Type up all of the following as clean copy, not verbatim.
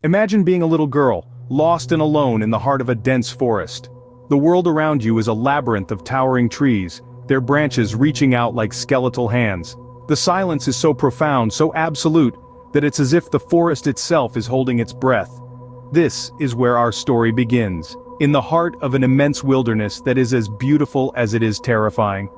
Imagine being a little girl, lost and alone in the heart of a dense forest. The world around you is a labyrinth of towering trees, their branches reaching out like skeletal hands. The silence is so profound, so absolute, that it's as if the forest itself is holding its breath. This is where our story begins, in the heart of an immense wilderness that is as beautiful as it is terrifying.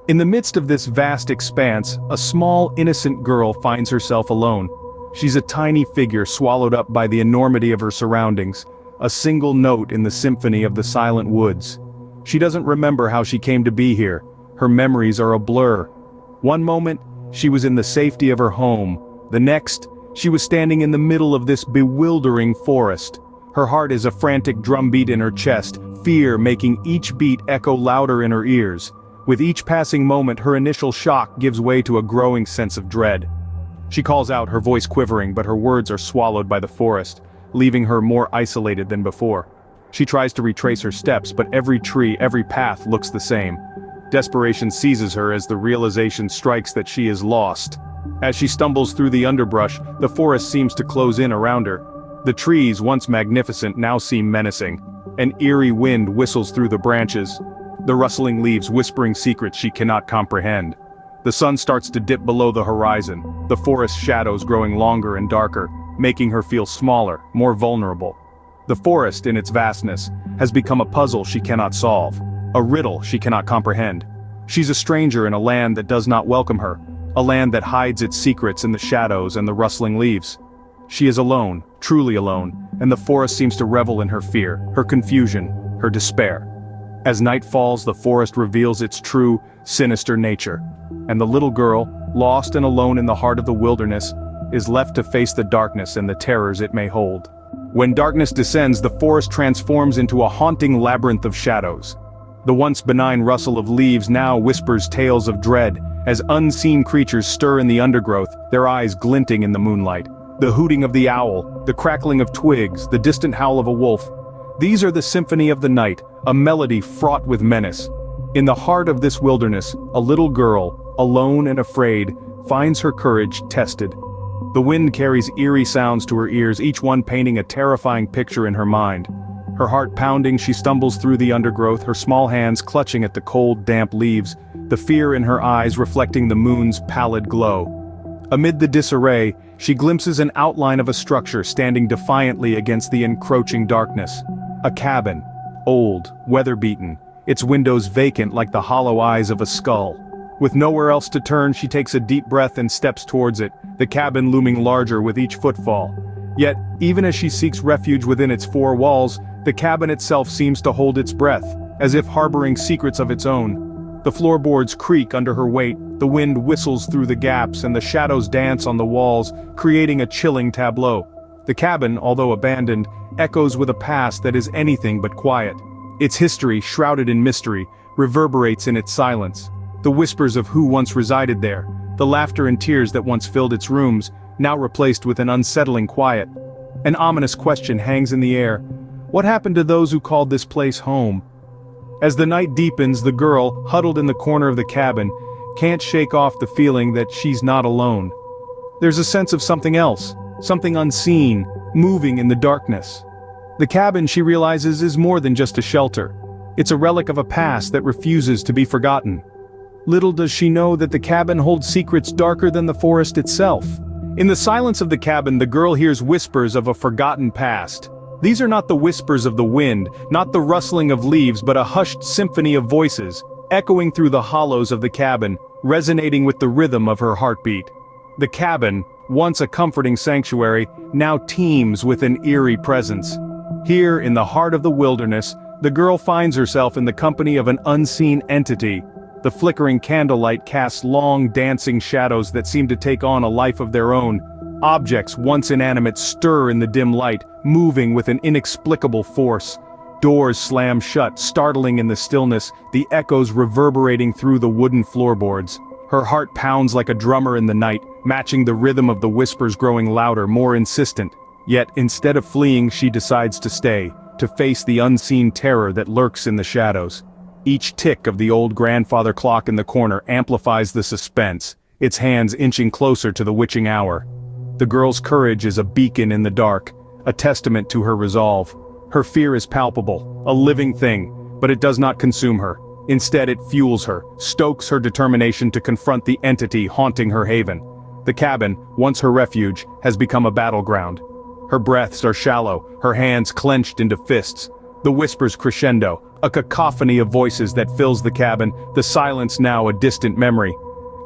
In the midst of this vast expanse, a small, innocent girl finds herself alone. She's a tiny figure swallowed up by the enormity of her surroundings, a single note in the symphony of the silent woods. She doesn't remember how she came to be here. Her memories are a blur. One moment, she was in the safety of her home. The next, she was standing in the middle of this bewildering forest. Her heart is a frantic drumbeat in her chest, fear making each beat echo louder in her ears. With each passing moment, her initial shock gives way to a growing sense of dread. She calls out, her voice quivering, but her words are swallowed by the forest, leaving her more isolated than before. She tries to retrace her steps, but every tree, every path looks the same. Desperation seizes her as the realization strikes that she is lost. As she stumbles through the underbrush, the forest seems to close in around her. The trees, once magnificent, now seem menacing. An eerie wind whistles through the branches, the rustling leaves whispering secrets she cannot comprehend. The sun starts to dip below the horizon, the forest shadows growing longer and darker, making her feel smaller, more vulnerable. The forest, in its vastness, has become a puzzle she cannot solve, a riddle she cannot comprehend. She's a stranger in a land that does not welcome her, a land that hides its secrets in the shadows and the rustling leaves. She is alone, truly alone, and the forest seems to revel in her fear, her confusion, her despair. As night falls, the forest reveals its true, sinister nature, and the little girl, lost and alone in the heart of the wilderness, is left to face the darkness and the terrors it may hold. When darkness descends, the forest transforms into a haunting labyrinth of shadows. The once benign rustle of leaves now whispers tales of dread, as unseen creatures stir in the undergrowth, their eyes glinting in the moonlight. The hooting of the owl, the crackling of twigs, the distant howl of a wolf. These are the symphony of the night, a melody fraught with menace. In the heart of this wilderness, a little girl, alone and afraid, finds her courage tested. The wind carries eerie sounds to her ears, each one painting a terrifying picture in her mind. Her heart pounding, she stumbles through the undergrowth, her small hands clutching at the cold, damp leaves, the fear in her eyes reflecting the moon's pallid glow. Amid the disarray, she glimpses an outline of a structure standing defiantly against the encroaching darkness. A cabin, old, weather-beaten, its windows vacant like the hollow eyes of a skull. With nowhere else to turn, she takes a deep breath and steps towards it, the cabin looming larger with each footfall. Yet, even as she seeks refuge within its four walls, the cabin itself seems to hold its breath, as if harboring secrets of its own. The floorboards creak under her weight, the wind whistles through the gaps, and the shadows dance on the walls, creating a chilling tableau. The cabin, although abandoned, echoes with a past that is anything but quiet. Its history, shrouded in mystery, reverberates in its silence. The whispers of who once resided there, the laughter and tears that once filled its rooms, now replaced with an unsettling quiet. An ominous question hangs in the air. What happened to those who called this place home? As the night deepens, the girl, huddled in the corner of the cabin, can't shake off the feeling that she's not alone. There's a sense of something else, something unseen, moving in the darkness. The cabin, she realizes, is more than just a shelter. It's a relic of a past that refuses to be forgotten. Little does she know that the cabin holds secrets darker than the forest itself. In the silence of the cabin, the girl hears whispers of a forgotten past. These are not the whispers of the wind, not the rustling of leaves, but a hushed symphony of voices, echoing through the hollows of the cabin, resonating with the rhythm of her heartbeat. The cabin, once a comforting sanctuary, now teems with an eerie presence. Here, in the heart of the wilderness, the girl finds herself in the company of an unseen entity. The flickering candlelight casts long, dancing shadows that seem to take on a life of their own. Objects, once inanimate, stir in the dim light, moving with an inexplicable force. Doors slam shut, startling in the stillness, the echoes reverberating through the wooden floorboards. Her heart pounds like a drummer in the night, matching the rhythm of the whispers growing louder, more insistent. Yet, instead of fleeing, she decides to stay, to face the unseen terror that lurks in the shadows. Each tick of the old grandfather clock in the corner amplifies the suspense, its hands inching closer to the witching hour. The girl's courage is a beacon in the dark, a testament to her resolve. Her fear is palpable, a living thing, but it does not consume her. Instead it fuels her, stokes her determination to confront the entity haunting her haven. The cabin, once her refuge, has become a battleground. Her breaths are shallow, her hands clenched into fists. The whispers crescendo, a cacophony of voices that fills the cabin, the silence now a distant memory.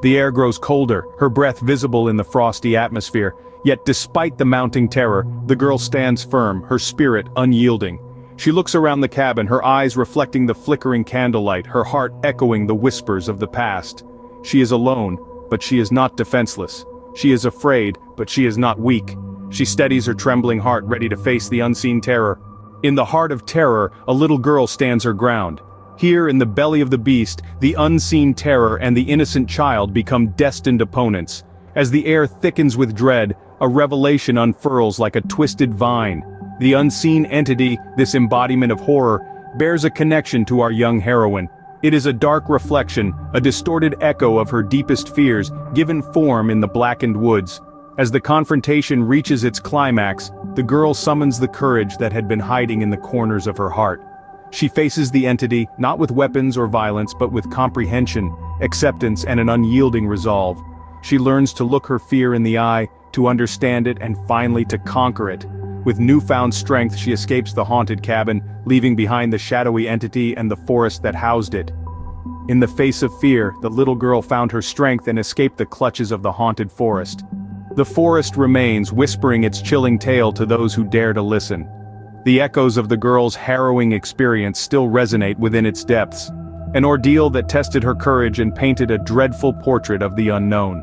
The air grows colder, her breath visible in the frosty atmosphere, yet despite the mounting terror, the girl stands firm, her spirit unyielding. She looks around the cabin, her eyes reflecting the flickering candlelight, her heart echoing the whispers of the past. She is alone, but she is not defenseless. She is afraid, but she is not weak. She steadies her trembling heart, ready to face the unseen terror. In the heart of terror, a little girl stands her ground. Here in the belly of the beast, the unseen terror and the innocent child become destined opponents. As the air thickens with dread, a revelation unfurls like a twisted vine. The unseen entity, this embodiment of horror, bears a connection to our young heroine. It is a dark reflection, a distorted echo of her deepest fears, given form in the blackened woods. As the confrontation reaches its climax, the girl summons the courage that had been hiding in the corners of her heart. She faces the entity, not with weapons or violence, but with comprehension, acceptance, and an unyielding resolve. She learns to look her fear in the eye, to understand it, and finally to conquer it. With newfound strength, she escapes the haunted cabin, leaving behind the shadowy entity and the forest that housed it. In the face of fear, the little girl found her strength and escaped the clutches of the haunted forest. The forest remains, whispering its chilling tale to those who dare to listen. The echoes of the girl's harrowing experience still resonate within its depths. An ordeal that tested her courage and painted a dreadful portrait of the unknown.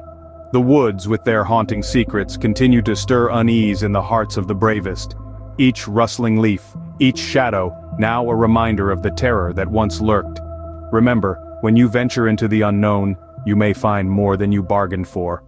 The woods, with their haunting secrets, continue to stir unease in the hearts of the bravest. Each rustling leaf, each shadow, now a reminder of the terror that once lurked. Remember, when you venture into the unknown, you may find more than you bargained for.